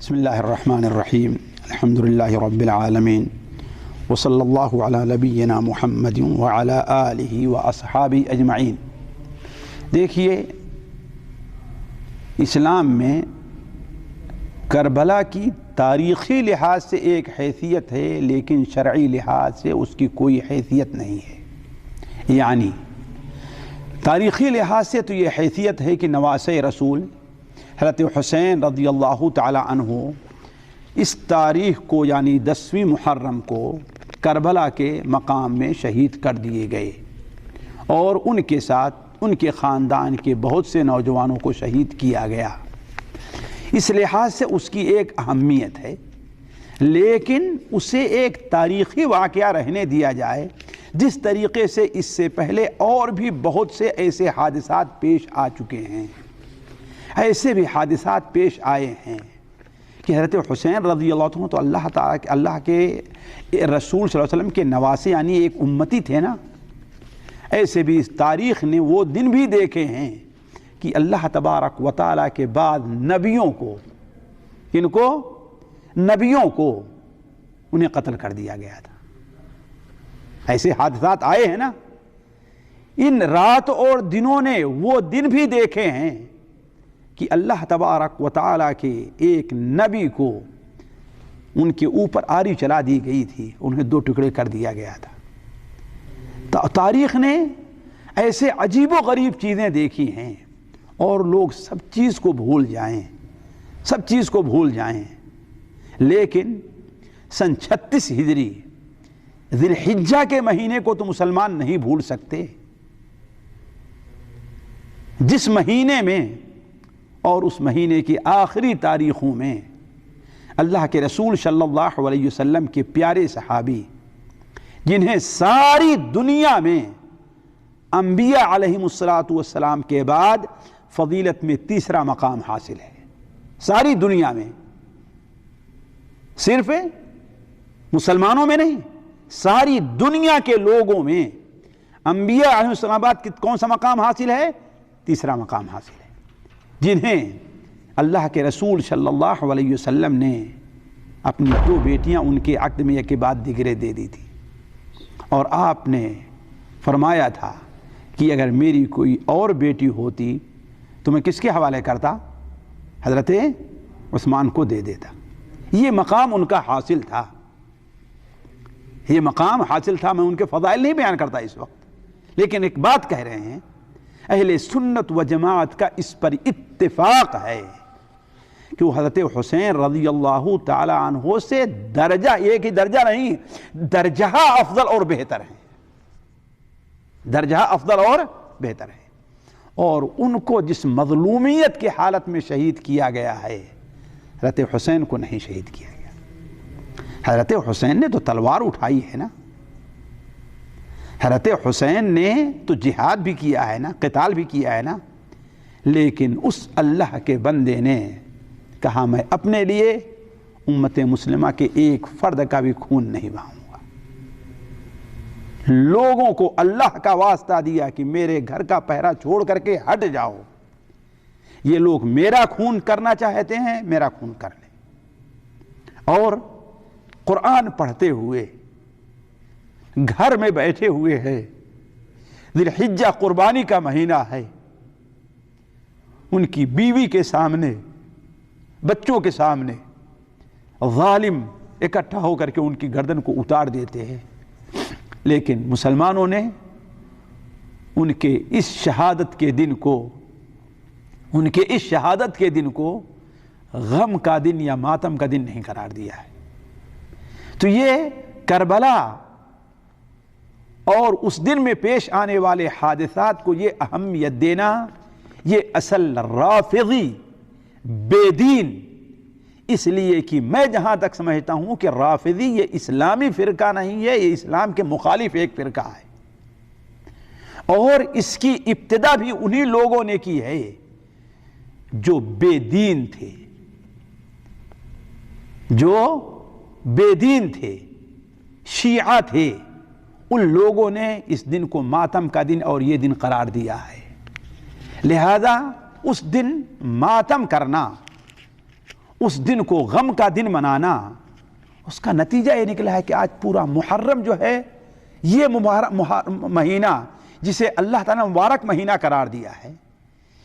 بسم اللہ الرحمن الرحیم الحمد للہ رب العالمین وصلی اللہ علی نبینا محمد وعلی آلہ واصحابہ اجمعین۔ دیکھیے، اسلام میں کربلا کی تاریخی لحاظ سے ایک حیثیت ہے، لیکن شرعی لحاظ سے اس کی کوئی حیثیت نہیں ہے۔ یعنی تاریخی لحاظ سے تو یہ حیثیت ہے کہ نواسۂ رسول حضرت حسین رضی اللہ تعالی عنہ اس تاریخ کو یعنی 10ویں محرم کو کربلا کے مقام میں شہید کر دیے گئے، اور ان کے ساتھ ان کے خاندان کے بہت سے نوجوانوں کو شہید کیا گیا۔ اس لحاظ سے اس کی ایک اہمیت ہے، لیکن اسے ایک تاریخی واقعہ رہنے دیا جائے۔ جس طریقے سے اس سے پہلے اور بھی بہت سے ایسے حادثات پیش آ چکے ہیں، ایسے بھی حادثات پیش آئے ہیں کہ حضرت حسین رضی اللہ عنہ تو اللہ کے رسول صلی اللہ علیہ وسلم کے نواسے یعنی ایک امتی تھے نا۔ ایسے بھی اس تاریخ نے وہ دن بھی دیکھے ہیں کہ اللہ تبارک و تعالیٰ کے بعد نبیوں کو نبیوں کو انہیں قتل کر دیا گیا تھا۔ ایسے حادثات آئے ہیں نا۔ ان رات اور دنوں نے وہ دن بھی دیکھے ہیں کہ اللہ تبارک و تعالیٰ کے ایک نبی کو ان کے اوپر آری چلا دی گئی تھی، انہیں 2 ٹکڑے کر دیا گیا تھا۔ تاریخ نے ایسے عجیب و غریب چیزیں دیکھی ہیں، اور لوگ سب چیز کو بھول جائیں، لیکن سن 36 ہجری ذی الحجہ کے مہینے کو تو مسلمان نہیں بھول سکتے، جس مہینے میں اور اس مہینے کی آخری تاریخوں میں اللہ کے رسول صلی اللہ علیہ وسلم کے پیارے صحابی، جنہیں ساری دنیا میں انبیاء علیہم السلام کے بعد فضیلت میں 3را مقام حاصل ہے، ساری دنیا میں، صرف مسلمانوں میں نہیں، ساری دنیا کے لوگوں میں انبیاء علیہم السلام بعد کون سا مقام حاصل ہے؟ 3را مقام حاصل ہے، جنہیں اللہ کے رسول صلی اللہ علیہ وسلم نے اپنی 2 بیٹیاں ان کے عقد میں ایک کے بعد دیگرے دے دی تھی، اور آپ نے فرمایا تھا کہ اگر میری کوئی اور بیٹی ہوتی تو میں کس کے حوالے کرتا؟ حضرت عثمان کو دے دیتا۔ یہ مقام ان کا حاصل تھا، یہ مقام حاصل تھا۔ میں ان کے فضائل نہیں بیان کرتا اس وقت، لیکن ایک بات کہہ رہے ہیں، اہل سنت و جماعت کا اس پر اتفاق ہے کہ وہ حضرت حسین رضی اللہ تعالی عنہ سے درجہ، ایک ہی درجہ نہیں، درجہ افضل اور بہتر ہیں، درجہ افضل اور بہتر ہے۔ اور ان کو جس مظلومیت کی حالت میں شہید کیا گیا ہے، حضرت حسین کو نہیں شہید کیا گیا۔ حضرت حسین نے تو تلوار اٹھائی ہے نا، حضرت حسین نے تو جہاد بھی کیا ہے نا، قتال بھی کیا ہے نا، لیکن اس اللہ کے بندے نے کہا میں اپنے لیے امت مسلمہ کے ایک فرد کا بھی خون نہیں بہاؤں گا۔ لوگوں کو اللہ کا واسطہ دیا کہ میرے گھر کا پہرا چھوڑ کر کے ہٹ جاؤ، یہ لوگ میرا خون کرنا چاہتے ہیں، میرا خون کر لیں۔ اور قرآن پڑھتے ہوئے گھر میں بیٹھے ہوئے ہیں، ذی الحجہ قربانی کا مہینہ ہے، ان کی بیوی کے سامنے، بچوں کے سامنے ظالم اکٹھا ہو کر کے ان کی گردن کو اتار دیتے ہیں، لیکن مسلمانوں نے ان کے اس شہادت کے دن کو غم کا دن یا ماتم کا دن نہیں قرار دیا ہے۔ تو یہ کربلا اور اس دن میں پیش آنے والے حادثات کو یہ اہمیت دینا، یہ اصل رافضی بے دین، اس لیے کہ میں جہاں تک سمجھتا ہوں کہ رافضی یہ اسلامی فرقہ نہیں ہے، یہ اسلام کے مخالف ایک فرقہ ہے، اور اس کی ابتدا بھی انہی لوگوں نے کی ہے جو بے دین تھے، شیعہ تھے۔ ان لوگوں نے اس دن کو ماتم کا دن اور یہ دن قرار دیا ہے، لہذا اس دن ماتم کرنا، اس دن کو غم کا دن منانا، اس کا نتیجہ یہ نکلا ہے کہ آج پورا محرم جو ہے، یہ مہینہ جسے اللہ تعالیٰ نے مبارک مہینہ قرار دیا ہے،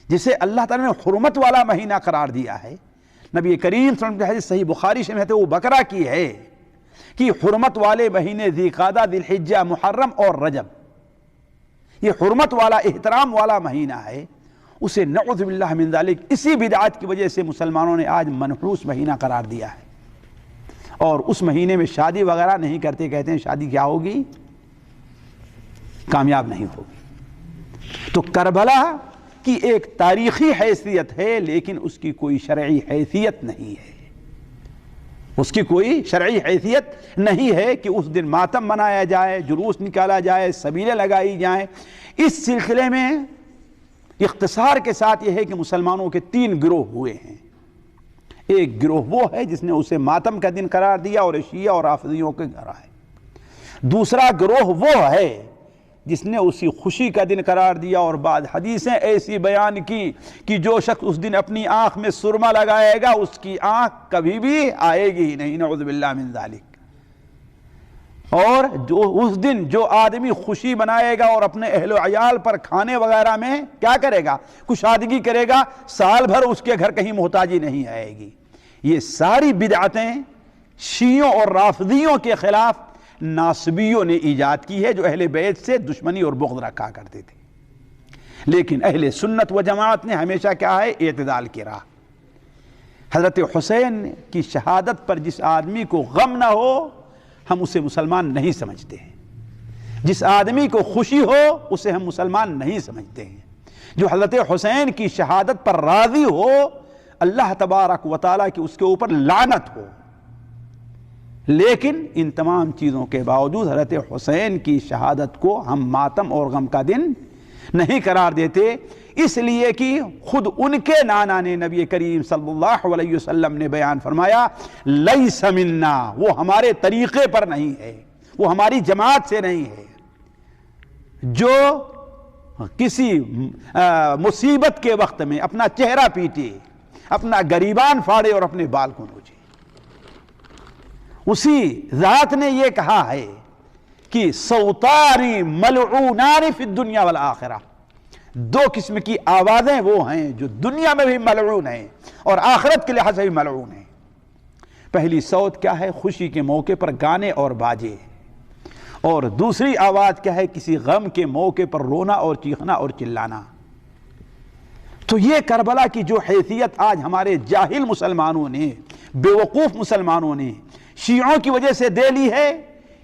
جسے اللہ تعالیٰ نے حرمت والا مہینہ قرار دیا ہے، نبی کریم صلی اللہ علیہ وسلم حدیث صحیح بخاری شریف میں ہے وہ بقرہ کی ہے کہ حرمت والے مہینے ذی قعدہ، ذی الحجہ، محرم اور رجب، یہ حرمت والا احترام والا مہینہ ہے، اسے نعوذ باللہ من ذالک اسی بدعات کی وجہ سے مسلمانوں نے آج منحوس مہینہ قرار دیا ہے، اور اس مہینے میں شادی وغیرہ نہیں کرتے، کہتے ہیں شادی کیا ہوگی، کامیاب نہیں ہوگی۔ تو کربلا کی ایک تاریخی حیثیت ہے، لیکن اس کی کوئی شرعی حیثیت نہیں ہے، اس کی کوئی شرعی حیثیت نہیں ہے کہ اس دن ماتم منایا جائے، جلوس نکالا جائے، سبیلیں لگائی جائیں۔ اس سلسلے میں اختصار کے ساتھ یہ ہے کہ مسلمانوں کے 3 گروہ ہوئے ہیں۔ ایک گروہ وہ ہے جس نے اسے ماتم کا دن قرار دیا اور شیعہ اور رافضیوں کے گھر آئے۔ دوسرا گروہ وہ ہے جس نے اسی خوشی کا دن قرار دیا اور بعد حدیثیں ایسی بیان کی کہ جو شخص اس دن اپنی آنکھ میں سرما لگائے گا اس کی آنکھ کبھی بھی آئے گی ہی نہیں، نعوذ باللہ من ذالک۔ اور جو اس دن جو آدمی خوشی منائے گا اور اپنے اہل و عیال پر کھانے وغیرہ میں کیا کرے گا، کشادگی کرے گا، سال بھر اس کے گھر کہیں محتاجی نہیں آئے گی۔ یہ ساری بدعتیں شیعوں اور رافضیوں کے خلاف ناصبیوں نے ایجاد کی ہے، جو اہل بیت سے دشمنی اور بغض رکھا کرتے تھے، لیکن اہل سنت و جماعت نے ہمیشہ کیا ہے، اعتدال کی راہ۔ حضرت حسین کی شہادت پر جس آدمی کو غم نہ ہو ہم اسے مسلمان نہیں سمجھتے ہیں، جس آدمی کو خوشی ہو اسے ہم مسلمان نہیں سمجھتے ہیں۔ جو حضرت حسین کی شہادت پر راضی ہو، اللہ تبارک و تعالیٰ کی اس کے اوپر لعنت ہو، لیکن ان تمام چیزوں کے باوجود حضرت حسین کی شہادت کو ہم ماتم اور غم کا دن نہیں قرار دیتے، اس لیے کہ خود ان کے نانا نے نبی کریم صلی اللہ علیہ وسلم نے بیان فرمایا، لیس منا، وہ ہمارے طریقے پر نہیں ہے، وہ ہماری جماعت سے نہیں ہے، جو کسی مصیبت کے وقت میں اپنا چہرہ پیٹے، اپنا گریبان پھاڑے اور اپنے بال کو نوچے۔ اسی ذات نے یہ کہا ہے کہ صوتان ملعونان فی الدنیا والآخرہ، 2 قسم کی آوازیں وہ ہیں جو دنیا میں بھی ملعون ہیں اور آخرت کے لحاظ سے بھی ملعون ہیں۔ پہلی صوت کیا ہے، خوشی کے موقع پر گانے اور باجے، اور دوسری آواز کیا ہے، کسی غم کے موقع پر رونا اور چیخنا اور چلانا۔ تو یہ کربلا کی جو حیثیت آج ہمارے جاہل مسلمانوں نے، بیوقوف مسلمانوں نے شیعوں کی وجہ سے دے لی ہے،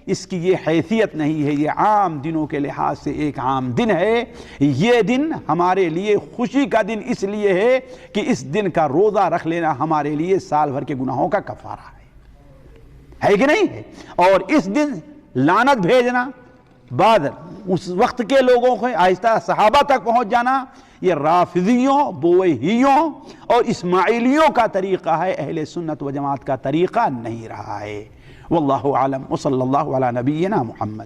اس کی یہ حیثیت نہیں ہے۔ یہ عام دنوں کے لحاظ سے ایک عام دن ہے۔ یہ دن ہمارے لیے خوشی کا دن اس لیے ہے کہ اس دن کا روزہ رکھ لینا ہمارے لیے سال بھر کے گناہوں کا کفارہ ہے کہ نہیں ہے؟ اور اس دن لعنت بھیجنا، بعد اس وقت کے لوگوں کو آہستہ صحابہ تک پہنچ جانا، یہ رافضیوں، بویہیوں اور اسماعیلیوں کا طریقہ ہے، اہل سنت و جماعت کا طریقہ نہیں رہا ہے۔ واللہ اعلم وصلی اللہ علی نبینا محمد۔